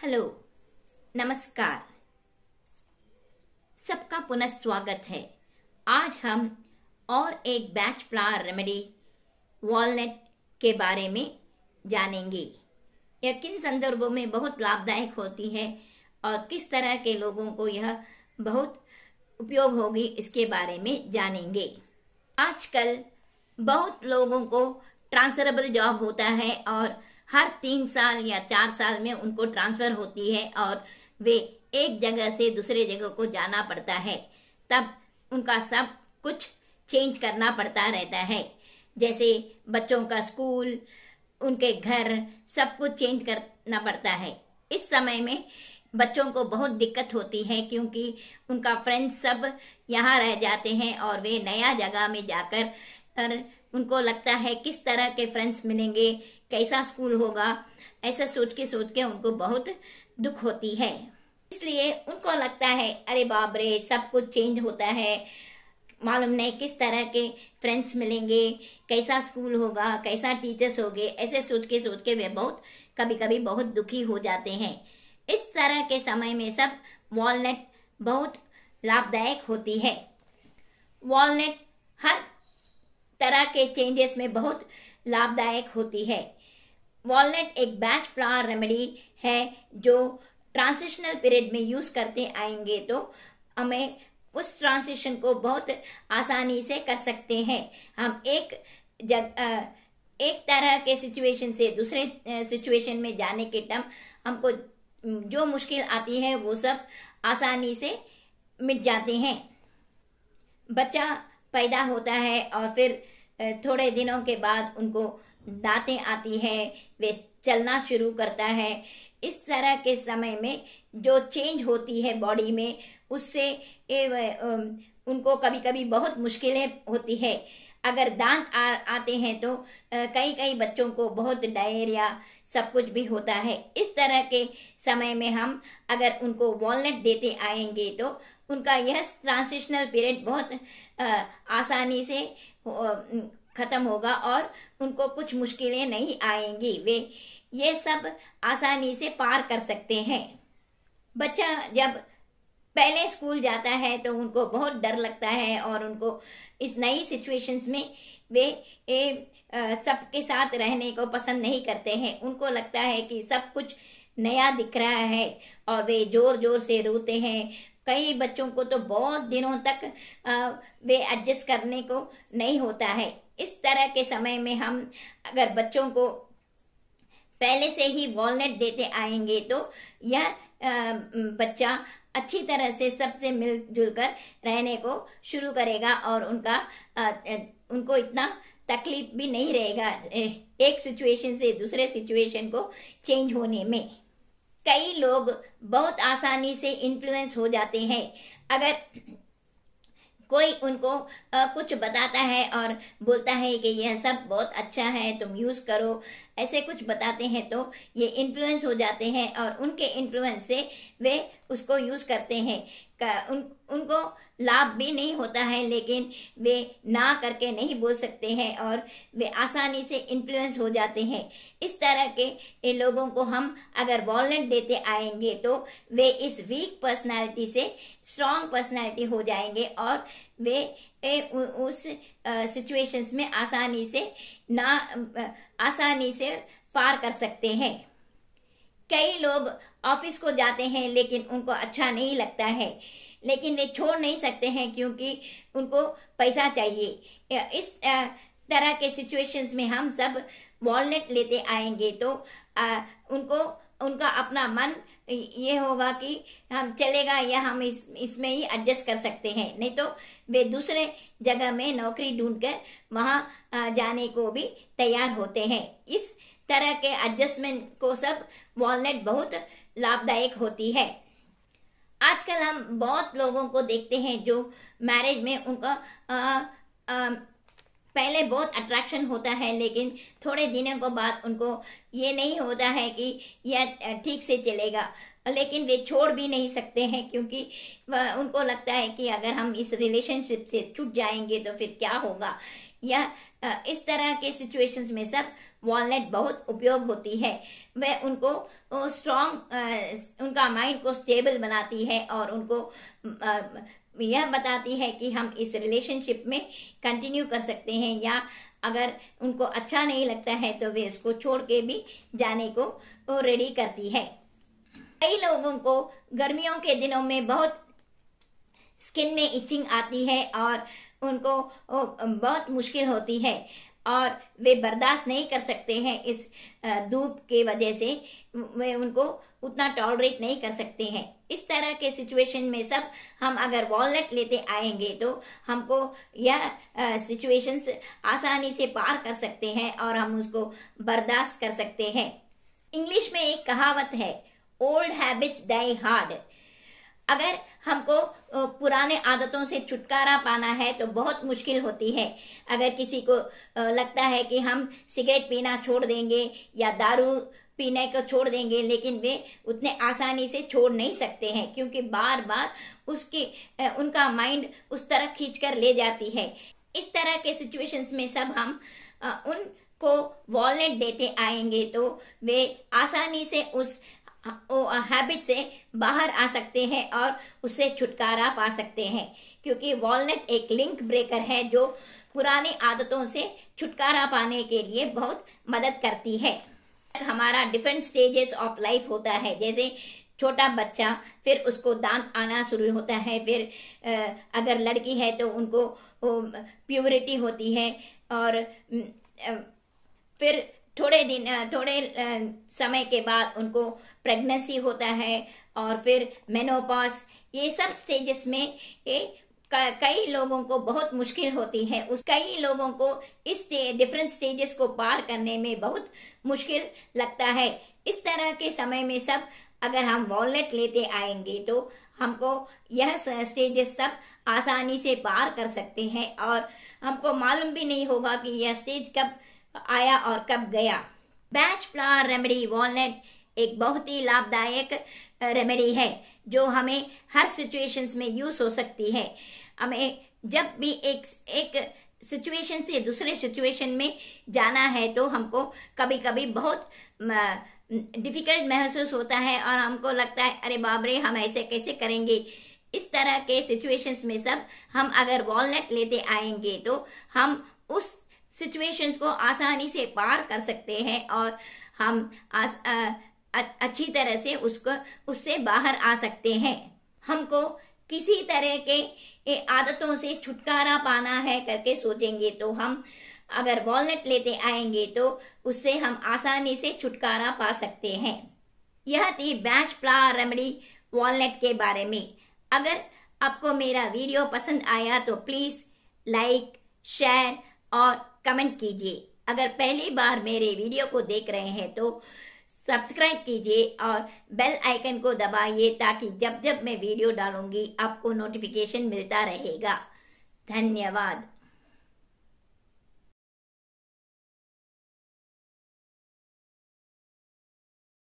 Hello, नमस्कार। सबका पुनः स्वागत है। आज हम और एक बैच फ्लावर रेमेडी वॉलनट के बारे में जानेंगे। यह किन संदर्भों में बहुत लाभदायक होती है और किस तरह के लोगों को यह बहुत उपयोग होगी, इसके बारे में जानेंगे। आजकल बहुत लोगों को ट्रांसफरेबल जॉब होता है और हर 3 साल या 4 साल में उनको ट्रांसफर होती है और वे एक जगह से दूसरे जगह को जाना पड़ता है। तब उनका सब कुछ चेंज करना पड़ता रहता है, जैसे बच्चों का स्कूल, उनके घर, सब कुछ चेंज करना पड़ता है। इस समय में बच्चों को बहुत दिक्कत होती है क्योंकि उनका फ्रेंड्स सब यहाँ रह जाते हैं और वे नया जगह में जाकर उनको लगता है किस तरह के फ्रेंड्स मिलेंगे, कैसा स्कूल होगा, ऐसा सोच के उनको बहुत दुख होती है। इसलिए उनको लगता है अरे बाप रे, सब कुछ चेंज होता है, मालूम नहीं किस तरह के फ्रेंड्स मिलेंगे, कैसा स्कूल होगा, कैसा टीचर्स होंगे, ऐसे सोच के वे बहुत कभी कभी बहुत दुखी हो जाते हैं। इस तरह के समय में सब वॉलनट बहुत लाभदायक होती है। वॉलनट हर तरह के चेंजेस में बहुत लाभदायक होती है। वॉलनट एक बैच फ्लावर रेमेडी है जो ट्रांजिशनल पीरियड में यूज करते आएंगे तो हमें उस ट्रांजिशन को बहुत आसानी से कर सकते हैं। हम एक तरह के सिचुएशन से दूसरे सिचुएशन में जाने के टाइम हमको जो मुश्किल आती है वो सब आसानी से मिट जाते हैं। बच्चा पैदा होता है और फिर थोड़े दिनों के बाद उनको दांतें आती है, वे चलना शुरू करता है। इस तरह के समय में जो चेंज होती है बॉडी में, उससे उनको कभी कभी बहुत मुश्किलें होती है। अगर दांत आते हैं तो कई बच्चों को बहुत डायरिया सब कुछ भी होता है। इस तरह के समय में हम अगर उनको वॉलनट देते आएंगे तो उनका यह ट्रांजिशनल पीरियड बहुत आसानी से खत्म होगा और उनको कुछ मुश्किलें नहीं आएंगी, वे ये सब आसानी से पार कर सकते हैं। बच्चा जब पहले स्कूल जाता है तो उनको बहुत डर लगता है और उनको इस नई सिचुएशंस में वे सबके साथ रहने को पसंद नहीं करते हैं। उनको लगता है कि सब कुछ नया दिख रहा है और वे जोर जोर से रोते हैं। कई बच्चों को तो बहुत दिनों तक वे एडजस्ट करने को नहीं होता है। इस तरह के समय में हम अगर बच्चों को पहले से ही वॉलनट देते आएंगे तो यह बच्चा अच्छी तरह से सबसे मिलजुल कर रहने को शुरू करेगा और उनको इतना तकलीफ भी नहीं रहेगा एक सिचुएशन से दूसरे सिचुएशन को चेंज होने में। कई लोग बहुत आसानी से इन्फ्लुएंस हो जाते हैं। अगर कोई उनको कुछ बताता है और बोलता है कि यह सब बहुत अच्छा है, तुम यूज करो, ऐसे कुछ बताते हैं तो ये इन्फ्लुएंस हो जाते हैं और उनके इन्फ्लुएंस से वे उसको यूज करते हैं। उनको लाभ भी नहीं होता है लेकिन वे ना करके नहीं बोल सकते हैं और वे आसानी से इन्फ्लुएंस हो जाते हैं। इस तरह के लोगों को हम अगर वॉलनट देते आएंगे तो वे इस वीक पर्सनालिटी से स्ट्रांग पर्सनालिटी हो जाएंगे और वे उस सिचुएशंस में आसानी से पार कर सकते हैं। कई लोग ऑफिस को जाते हैं लेकिन उनको अच्छा नहीं लगता है, लेकिन वे छोड़ नहीं सकते हैं क्योंकि उनको पैसा चाहिए। इस तरह के सिचुएशंस में हम सब वॉलनट लेते आएंगे तो उनका अपना मन ये होगा कि हम चलेगा या हम इसमें ही एडजस्ट कर सकते हैं, नहीं तो वे दूसरे जगह में नौकरी ढूंढकर वहां जाने को भी तैयार होते हैं। इस तरह के एडजस्टमेंट को सब वॉलनट बहुत लाभदायक होती है। आजकल हम बहुत लोगों को देखते हैं जो मैरिज में उनका पहले बहुत अट्रैक्शन होता है लेकिन थोड़े दिनों के बाद उनको ये नहीं होता है कि यह ठीक से चलेगा, लेकिन वे छोड़ भी नहीं सकते हैं क्योंकि उनको लगता है कि अगर हम इस रिलेशनशिप से छूट जाएंगे तो फिर क्या होगा। यह इस तरह के सिचुएशंस में सब वॉलनट बहुत उपयोग होती है। वह उनको स्ट्रॉन्ग उनका माइंड को स्टेबल बनाती है और उनको यह बताती है कि हम इस रिलेशनशिप में कंटिन्यू कर सकते हैं, या अगर उनको अच्छा नहीं लगता है तो वे इसको छोड़ के भी जाने को रेडी करती है। कई लोगों को गर्मियों के दिनों में बहुत स्किन में इचिंग आती है और उनको बहुत मुश्किल होती है और वे बर्दाश्त नहीं कर सकते हैं इस धूप के वजह से, वे उनको उतना टॉलरेट नहीं कर सकते हैं। इस तरह के सिचुएशन में सब हम अगर वॉलनट लेते आएंगे तो हमको यह सिचुएशंस आसानी से पार कर सकते हैं और हम उसको बर्दाश्त कर सकते हैं। इंग्लिश में एक कहावत है, ओल्ड हैबिट्स डाई हार्ड। अगर हमको पुराने आदतों से छुटकारा पाना है तो बहुत मुश्किल होती है। अगर किसी को लगता है कि हम सिगरेट पीना छोड़ देंगे या दारू पीने को छोड़ देंगे, लेकिन वे उतने आसानी से छोड़ नहीं सकते हैं, क्योंकि बार बार उनका माइंड उस तरफ खींच कर ले जाती है। इस तरह के सिचुएशंस में सब हम उनको वॉलनट देते आएंगे तो वे आसानी से उस हैबिट से बाहर आ सकते हैं और उससे छुटकारा पा सकते हैं, क्योंकि वॉलनट एक लिंक ब्रेकर है जो पुरानी आदतों से छुटकारा पाने के लिए बहुत मदद करती है। हमारा डिफरेंट स्टेजेस ऑफ लाइफ होता है, जैसे छोटा बच्चा, फिर उसको दांत आना शुरू होता है, फिर अगर लड़की है तो उनको प्यूबरिटी होती है, और फिर थोड़े समय के बाद उनको प्रेगनेंसी होता है, और फिर मेनोपॉज। ये सब स्टेजेस में कई लोगों को बहुत मुश्किल होती है। कई लोगों को इस डिफरेंट स्टेजेस को पार करने में बहुत मुश्किल लगता है। इस तरह के समय में सब अगर हम वॉलनट लेते आएंगे तो हमको यह स्टेजेस सब आसानी से पार कर सकते हैं और हमको मालूम भी नहीं होगा कि यह स्टेज कब आया और कब गया। बैच फ्लावर रेमेडी वॉलनट एक बहुत ही लाभदायक रेमेडी है जो हमें हर सिचुएशंस में यूज हो सकती है। हमें जब भी एक सिचुएशन से दूसरे सिचुएशन में जाना है तो हमको कभी कभी बहुत डिफिकल्ट महसूस होता है और हमको लगता है अरे बाप रे, हम ऐसे कैसे करेंगे। इस तरह के सिचुएशंस में सब हम अगर वॉलनट लेते आएंगे तो हम उस सिचुएशंस को आसानी से पार कर सकते हैं और हम अच्छी तरह से उससे बाहर आ सकते हैं। हमको किसी तरह के आदतों से छुटकारा पाना है करके सोचेंगे तो हम अगर वॉलनट लेते आएंगे तो उससे हम आसानी से छुटकारा पा सकते हैं। यह थी बैच फ्लावर रेमेडी वॉलनट के बारे में। अगर आपको मेरा वीडियो पसंद आया तो प्लीज लाइक, शेयर और कमेंट कीजिए। अगर पहली बार मेरे वीडियो को देख रहे हैं तो सब्सक्राइब कीजिए और बेल आइकन को दबाइए ताकि जब जब मैं वीडियो डालूंगी आपको नोटिफिकेशन मिलता रहेगा। धन्यवाद।